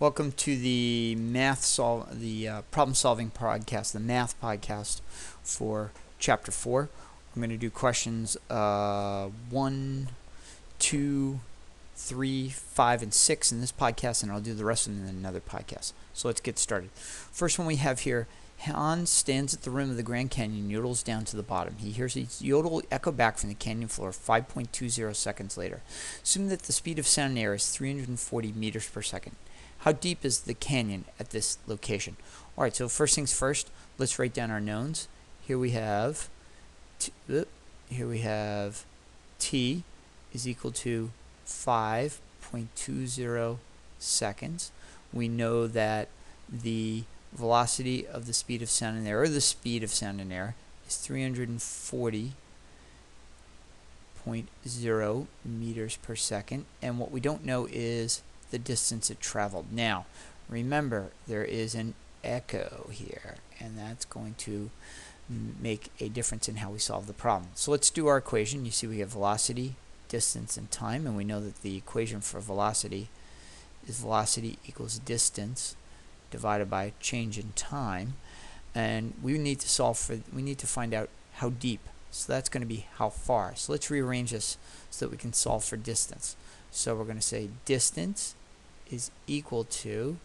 Welcome to the problem solving podcast, the math podcast for chapter 4. I'm going to do questions 1, 2, 3, 5, and 6 in this podcast, and I'll do the rest of them in another podcast. So let's get started. First one we have here: Hans stands at the rim of the Grand Canyon, yodels down to the bottom. He hears his yodel echo back from the canyon floor 5.20 seconds later. Assume that the speed of sound in air is 340 meters per second. How deep is the canyon at this location? All right, so first things first, let's write down our knowns. Here we have t is equal to 5.20 seconds. We know that the velocity of the speed of sound in air, or the speed of sound in air, is 340.0 meters per second. And what we don't know is the distance it traveled. Now, remember, there is an echo here, and that's going to make a difference in how we solve the problem. So let's do our equation. You see we have velocity, distance, and time, and we know that the equation for velocity is velocity equals distance divided by change in time, and we need to find out how deep. So that's going to be how far. So let's rearrange this so that we can solve for distance. So we're going to say distance is equal to,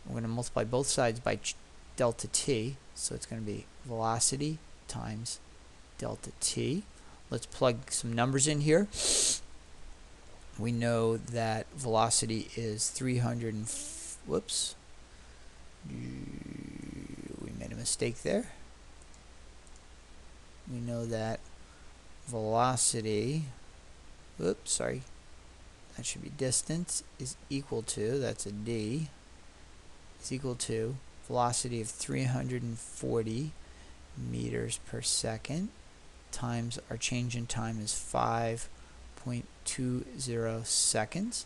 we're going to multiply both sides by delta t, so it's going to be velocity times delta t. Let's plug some numbers in here. We know that velocity is we made a mistake there. We know that velocity, that should be distance, is equal to, that's a d, is equal to velocity of 340 meters per second times our change in time is 5.20 seconds,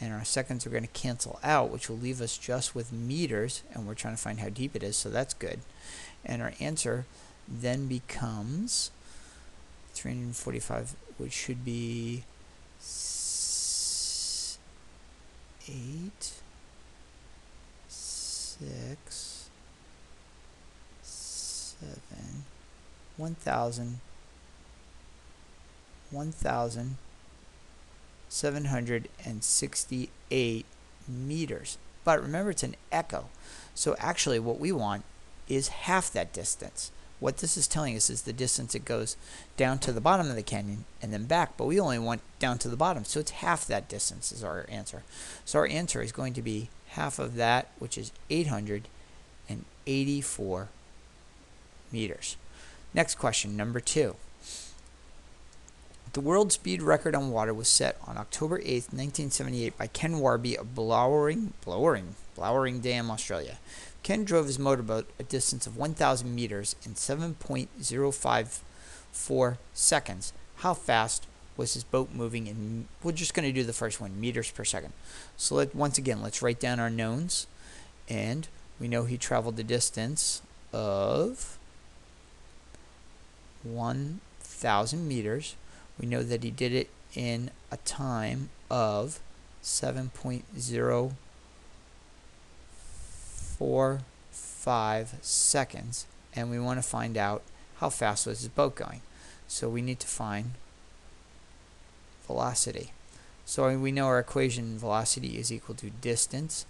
and our seconds are going to cancel out, which will leave us just with meters, and we're trying to find how deep it is, so that's good. And our answer then becomes 345, which should be 8, 6, 7, 1,768 meters. But remember, it's an echo. So actually what we want is half that distance. What this is telling us is the distance it goes down to the bottom of the canyon and then back, but we only want down to the bottom, so it's half that distance is our answer. So our answer is going to be half of that, which is 884 meters. Next question, number 2. The world speed record on water was set on October 8th, 1978 by Ken Warby of Blowering Dam, Australia. Ken drove his motorboat a distance of 1,000 meters in 7.054 seconds. How fast was his boat moving in, we're just going to do the first one, meters per second. So once again, let's write down our knowns. And we know he traveled the distance of 1,000 meters. We know that he did it in a time of 7.045 seconds, and we want to find out how fast was his boat going. So we need to find velocity. So we know our equation, velocity is equal to distance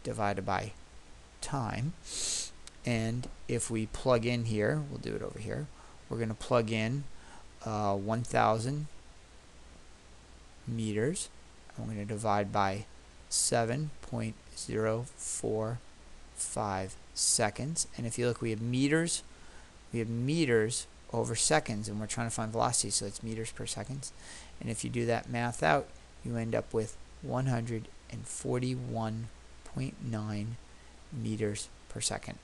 divided by time, and if we plug in here, we'll do it over here, we're going to plug in 1,000 meters, and we're going to divide by 7.045 seconds. And if you look, we have meters over seconds, and we're trying to find velocity, so it's meters per second. And if you do that math out, you end up with 141.9 meters per second.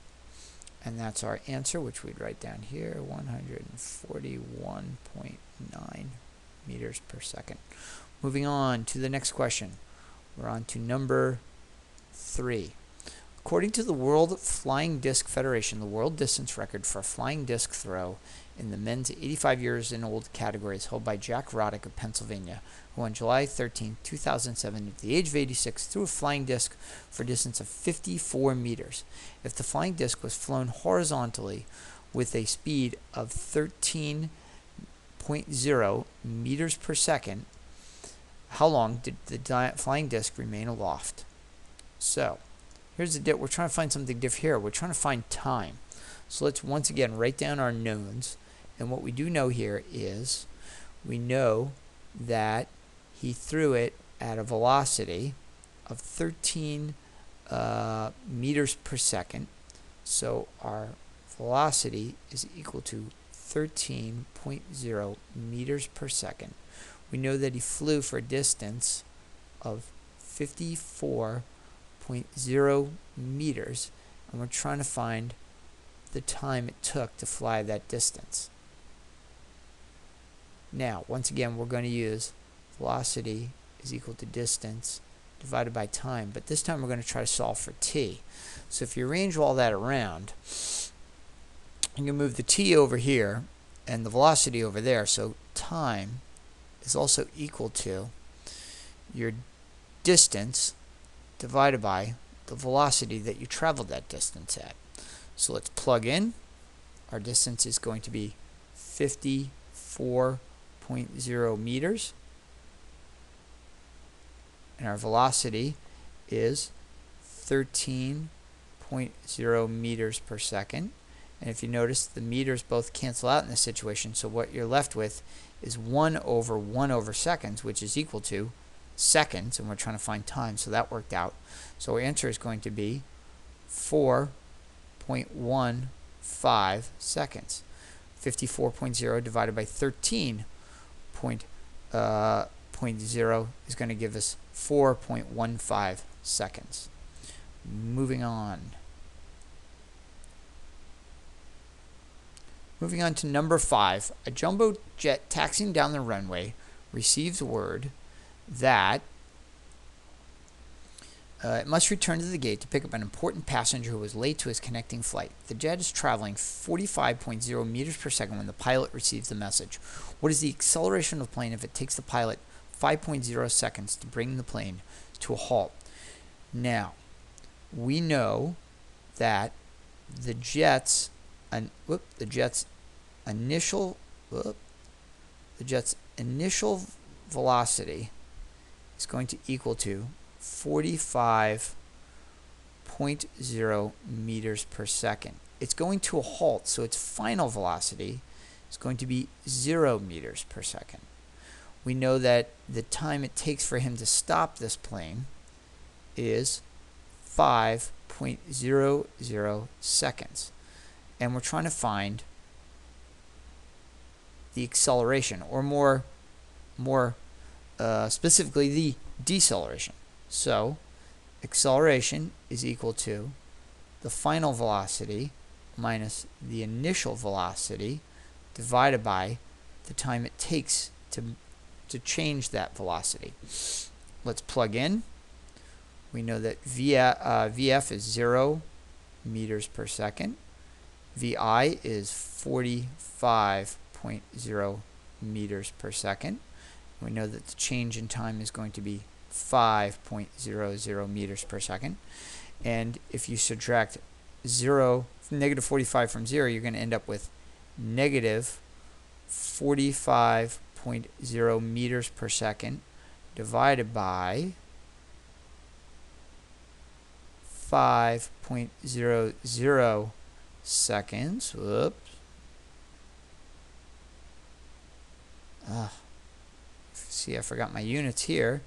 And that's our answer, which we'd write down here, 141.9 meters per second. Moving on to the next question. We're on to number 3. According to the World Flying Disc Federation, the world distance record for a flying disc throw in the men's 85 years and old category is held by Jack Roddick of Pennsylvania, who on July 13, 2007, at the age of 86, threw a flying disc for a distance of 54 meters. If the flying disc was flown horizontally with a speed of 13.0 meters per second, how long did the flying disc remain aloft? So, here's the deal. We're trying to find something different here. We're trying to find time. So let's once again write down our knowns. And what we do know here is we know that he threw it at a velocity of 13 meters per second. So our velocity is equal to 13.0 meters per second. We know that he flew for a distance of 54.0 meters, and we're trying to find the time it took to fly that distance. Now, once again, we're going to use velocity is equal to distance divided by time, but this time we're going to try to solve for t. So if you arrange all that around, you can move the t over here and the velocity over there, so time is also equal to your distance divided by the velocity that you traveled that distance at. So let's plug in. Our distance is going to be 54.0 meters, and our velocity is 13.0 meters per second. And if you notice, the meters both cancel out in this situation, so what you're left with is 1 over seconds, which is equal to seconds, and we're trying to find time, so that worked out. So our answer is going to be 4.15 seconds. 54.0 divided by 13.0 is going to give us 4.15 seconds. Moving on. Moving on to number 5. A jumbo jet taxiing down the runway receives word that it must return to the gate to pick up an important passenger who was late to his connecting flight. The jet is traveling 45.0 meters per second when the pilot receives the message. What is the acceleration of the plane if it takes the pilot 5.0 seconds to bring the plane to a halt? Now, we know that the jet's initial velocity is going to equal to 45.0 meters per second. It's going to a halt, so its final velocity is going to be 0 meters per second. We know that the time it takes for him to stop this plane is 5.00 seconds. And we're trying to find the acceleration, or more specifically the deceleration. So acceleration is equal to the final velocity minus the initial velocity divided by the time it takes to change that velocity. Let's plug in. We know that VF is 0 meters per second. VI is 45.0 meters per second. We know that the change in time is going to be 5.00 meters per second. And if you subtract negative 45 from 0, you're going to end up with negative 45.0 meters per second divided by 5.00 seconds. Whoops. See, I forgot my units here.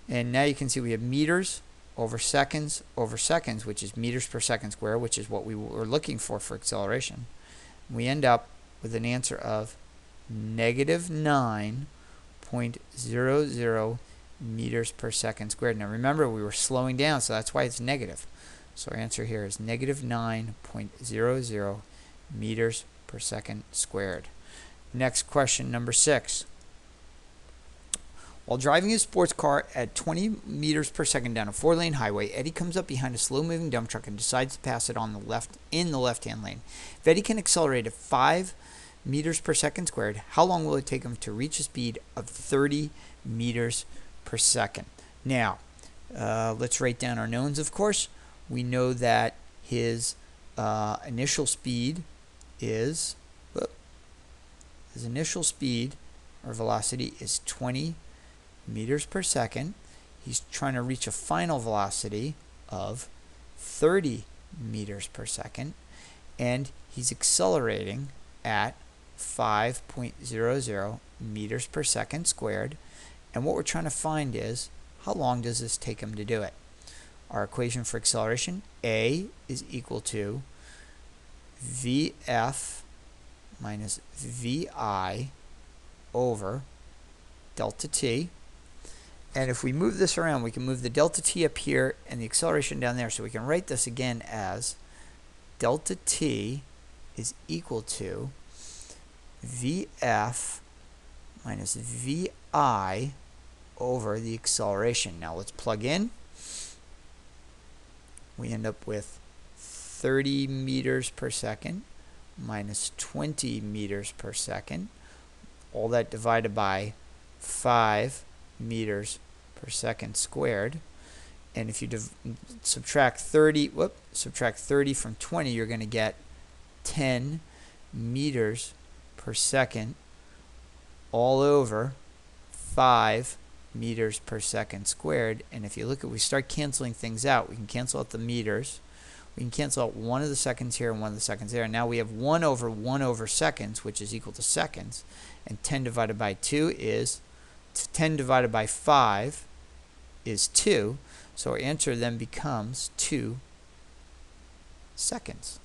And now you can see we have meters over seconds, which is meters per second square, which is what we were looking for acceleration. We end up with an answer of negative 9.00 meters per second squared. Now remember, we were slowing down, so that's why it's negative. So our answer here is negative 9.00 meters per second squared. Next question, number 6. While driving his sports car at 20 meters per second down a 4-lane highway, Eddie comes up behind a slow-moving dump truck and decides to pass it on the left-hand lane. If Eddie can accelerate at 5 meters per second squared, how long will it take him to reach a speed of 30 meters per second? Now, let's write down our knowns, of course. We know that his initial speed is, or velocity is 20 meters per second. He's trying to reach a final velocity of 30 meters per second, and he's accelerating at 5.00 meters per second squared. And what we're trying to find is, how long does this take him to do it? Our equation for acceleration, A is equal to VF minus VI over delta t. And if we move this around, we can move the delta t up here and the acceleration down there. So we can write this again as delta t is equal to VF minus VI over the acceleration. Now let's plug in. We end up with 30 meters per second minus 20 meters per second. All that divided by 5 meters per second squared. And if you subtract 30 from 20, you're going to get 10 meters per second all over 5 meters per second squared. And if you look at, we start canceling things out. We can cancel out the meters. We can cancel out one of the seconds here and one of the seconds there. And now we have 1 over seconds, which is equal to seconds. And 10 divided by 2 is 10 divided by 5 is 2. So our answer then becomes 2 seconds.